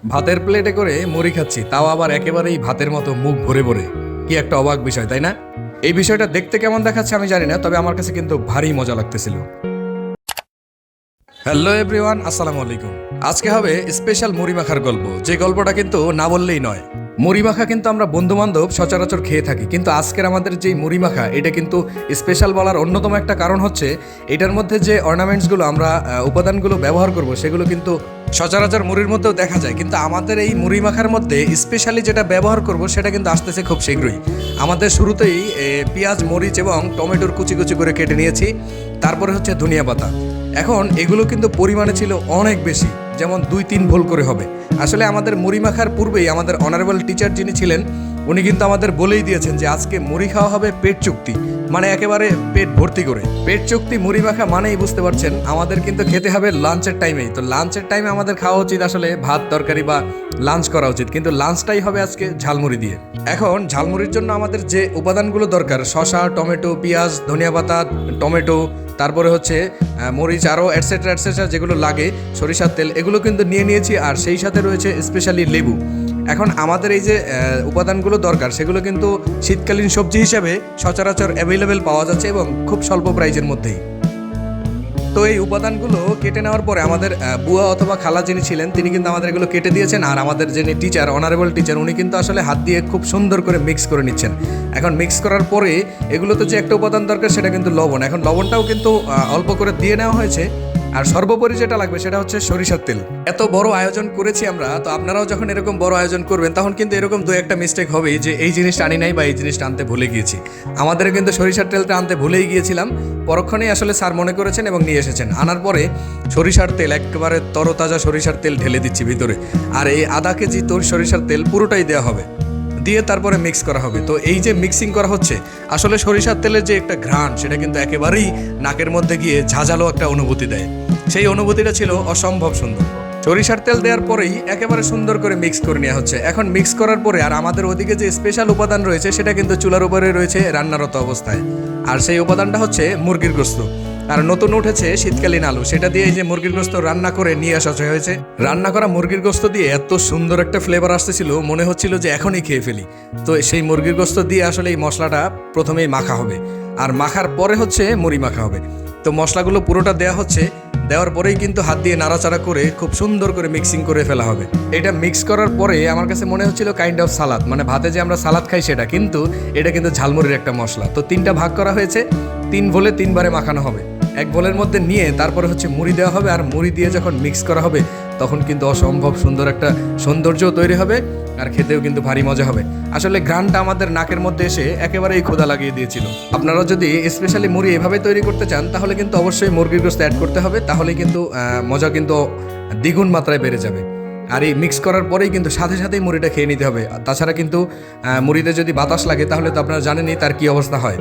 ভাতের প্লেটে করে মুড়ি খাচ্ছি, তাও আবার একেবারেই ভাতের মতো মুখ ভরে ভরে। কি একটা অবাক বিষয়, তাই না? এই বিষয়টা দেখতে কেমন দেখাচ্ছে আমি জানি না, তবে আমার কাছে কিন্তু ভারী মজা লাগতেছিল। হ্যালো এভরিওয়ান, আসসালামু আলাইকুম। আজকে হবে স্পেশাল মুড়ি মাখার গল্প, যে গল্পটা কিন্তু না বললেই নয়। মুড়ি মাখা কিন্তু আমরা বন্ধু বান্ধব সচরাচর খেয়ে থাকি, কিন্তু আজকের আমাদের যেই মুড়ি মাখা, এটা কিন্তু স্পেশাল বলার অন্যতম একটা কারণ হচ্ছে এটার মধ্যে যে অর্নামেন্টসগুলো আমরা উপাদানগুলো ব্যবহার করব সেগুলো কিন্তু সচরাচর মুড়ির মধ্যেও দেখা যায়, কিন্তু আমাদের এই মুড়ি মাখার মধ্যে স্পেশালি যেটা ব্যবহার করব সেটা কিন্তু আসতেছে খুব শীঘ্রই। আমাদের শুরুতেই পেঁয়াজ, মরিচ এবং টমেটোর কুচি কুচি করে কেটে নিয়েছি, তারপরে হচ্ছে ধনিয়া পাতা। এখন এগুলো কিন্তু পরিমাণে ছিল অনেক বেশি, যেমন 2-3 ভোল করে হবে। আসলে আমাদের মুড়ি মাখার পূর্বেই আমাদের অনারেবল টিচার যিনি ছিলেন উনি কিন্তু আমাদের বলেই দিয়েছেন যে আজকে মুড়ি খাওয়া হবে পেট চুক্তি, মানে একেবারে পেট ভর্তি করে। পেট চুক্তি মুড়ি মাখা মানেই বুঝতে পারছেন আমাদের কিন্তু খেতে হবে লাঞ্চের টাইমেই। তো লাঞ্চের টাইমে আমাদের খাওয়া উচিত আসলে ভাত তরকারি বা লাঞ্চ করা উচিত, কিন্তু লাঞ্চটাই হবে আজকে ঝালমুড়ি দিয়ে। এখন ঝালমুড়ির জন্য আমাদের যে উপাদানগুলো দরকার, শসা, টমেটো, পেঁয়াজ, ধনিয়া পাতা, টমেটো, তারপরে হচ্ছে মরিচ, আরও অ্যাটসেট্রা অ্যাটসেট্রা যেগুলো লাগে, সরিষার তেল, এগুলো কিন্তু নিয়ে নিয়েছি। আর সেই সাথে রয়েছে স্পেশালি লেবু। এখন আমাদের এই যে উপাদানগুলো দরকার সেগুলো কিন্তু শীতকালীন সবজি হিসেবে সচরাচর অ্যাভেলেবেল পাওয়া যাচ্ছে এবং খুব স্বল্প প্রাইজের মধ্যেই। তো এই উপাদানগুলো কেটে নেওয়ার পরে আমাদের বুয়া অথবা খালা যিনি ছিলেন তিনি কিন্তু আমাদের এগুলো কেটে দিয়েছেন, আর আমাদের যিনি টিচার, অনারেবল টিচার, উনি কিন্তু আসলে হাত দিয়ে খুব সুন্দর করে মিক্স করে নিচ্ছেন। এখন মিক্স করার পরে এগুলোতে যে একটা উপাদান দরকার সেটা কিন্তু লবণ। এখন লবণটাও কিন্তু অল্প করে দিয়ে নেওয়া হয়েছে। আর সর্বোপরি যেটা লাগবে সেটা হচ্ছে সরিষার তেল। এত বড় আয়োজন করেছি আমরা, তো আপনারাও যখন এরকম বড় আয়োজন করবেন তখন কিন্তু এরকম দু একটা মিস্টেক হবেই, যে এই জিনিসটা আনি নাই বা এই জিনিসটা আনতে ভুলে গিয়েছি। আমাদের কিন্তু সরিষার তেলটা আনতে ভুলেই গিয়েছিলাম, পরক্ষণেই আসলে স্যার মনে করেছেন এবং নিয়ে এসেছেন। আনার পরে সরিষার তেল, একেবারে তরতাজা সরিষার তেল ঢেলে দিচ্ছি ভিতরে। আর এই আধা কেজি সরিষার তেল পুরোটাই দেওয়া হবে, দিয়ে তারপরে মিক্স করা হবে। তো এই যে মিক্সিং করা হচ্ছে, আসলে সরিষার তেলের যে একটা ঘ্রাণ সেটা কিন্তু একেবারেই নাকের মধ্যে গিয়ে ঝাঁঝালো একটা অনুভূতি দেয়। সেই অনুভূতিটা ছিল অসম্ভব সুন্দর। সরিষার তেল দেওয়ার পরেই একেবারে সুন্দর করে মিক্স করে নেওয়া হচ্ছে। এখন মিক্স করার পরে আর আমাদের ওদিকে যে স্পেশাল উপাদান রয়েছে সেটা কিন্তু চুলার উপরে রয়েছে রান্নারত অবস্থায়, আর সেই উপাদানটা হচ্ছে মুরগির গোস্ত। আর নতুন উঠেছে শীতকালীন আলু, সেটা দিয়ে এই যে মুরগির গোস্ত রান্না করে নিয়ে আসা হয়েছে। রান্না করা মুরগির গোস্ত দিয়ে এত সুন্দর একটা ফ্লেভার আসতেছিল, মনে হচ্ছিল যে এখনই খেয়ে ফেলি। তো সেই মুরগির গোস্ত দিয়ে আসলে এই মশলাটা প্রথমেই মাখা হবে, আর মাখার পরে হচ্ছে মুড়ি মাখা হবে। তো মশলাগুলো পুরোটা দেওয়া হচ্ছে, দেওয়ার পরেই কিন্তু হাত দিয়ে নাড়াচাড়া করে খুব সুন্দর করে মিক্সিং করে ফেলা হবে। এটা মিক্স করার পরে আমার কাছে মনে হচ্ছিল কাইন্ড অফ সালাদ, মানে ভাতে যে আমরা সালাদ খাই সেটা, কিন্তু এটা কিন্তু ঝালমুড়ির একটা মশলা। তো 3টা ভাগ করা হয়েছে, 3 ভোলে 3বারে মাখানো হবে। এক ভোলের মধ্যে নিয়ে তারপরে হচ্ছে মুড়ি দেওয়া হবে, আর মুড়ি দিয়ে যখন মিক্স করা হবে তখন কিন্তু অসম্ভব সুন্দর একটা সৌন্দর্য তৈরি হবে, আর খেতেও কিন্তু ভারী মজা হবে। আসলে ঘ্রাণটা আমাদের নাকের মধ্যে এসে একেবারেই ক্ষুধা লাগিয়ে দিয়েছিল। আপনারা যদি স্পেশালি মুড়ি এভাবে তৈরি করতে চান তাহলে কিন্তু অবশ্যই মুরগির গোশত অ্যাড করতে হবে, তাহলে কিন্তু মজা কিন্তু দ্বিগুণ মাত্রায় বেড়ে যাবে। আর এই মিক্স করার পরেই কিন্তু সাথে সাথেই মুড়িটা খেয়ে নিতে হবে। তাছাড়া কিন্তু মুড়িতে যদি বাতাস লাগে তাহলে তো আপনারা জানেনই তার কী অবস্থা হয়।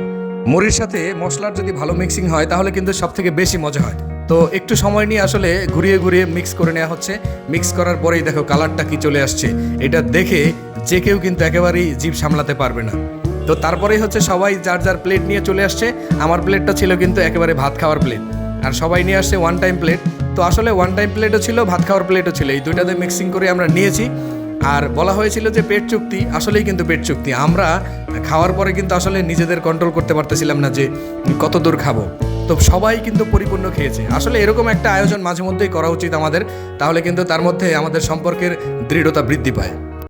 মুড়ির সাথে মশলার যদি ভালো মিক্সিং হয় তাহলে কিন্তু সব থেকে বেশি মজা হয়। তো একটু সময় নিয়ে আসলে ঘুরিয়ে ঘুরিয়ে মিক্স করে নেওয়া হচ্ছে। মিক্স করার পরেই দেখো কালারটা কি চলে আসছে, এটা দেখে যে কেউ কিন্তু একেবারেই জিভ সামলাতে পারবে না। তো তারপরেই হচ্ছে সবাই যার যার প্লেট নিয়ে চলে আসছে। আমার প্লেটটা ছিল কিন্তু একেবারে ভাত খাওয়ার প্লেট, আর সবাই নিয়ে আসছে ওয়ান টাইম প্লেট। তো আসলে ওয়ান টাইম প্লেটও ছিল, ভাত খাওয়ার প্লেটও ছিল, এই দুইটাতে মিক্সিং করে আমরা নিয়েছি। আর বলা হয়েছিল যে পেট চুক্তি, আসলেই কিন্তু পেট চুক্তি। আমরা খাওয়ার পরে কিন্তু আসলে নিজেদের কন্ট্রোল করতে পারতেছিলাম না যে কত দূর খাবো। তো সবাই কিন্তু পরিপূর্ণ খেয়েছে। আসলে এরকম একটা আয়োজন মাঝে মধ্যেই করা উচিত আমাদের, তাহলে কিন্তু তার মধ্যে আমাদের সম্পর্কের দৃঢ়তা বৃদ্ধি পায়।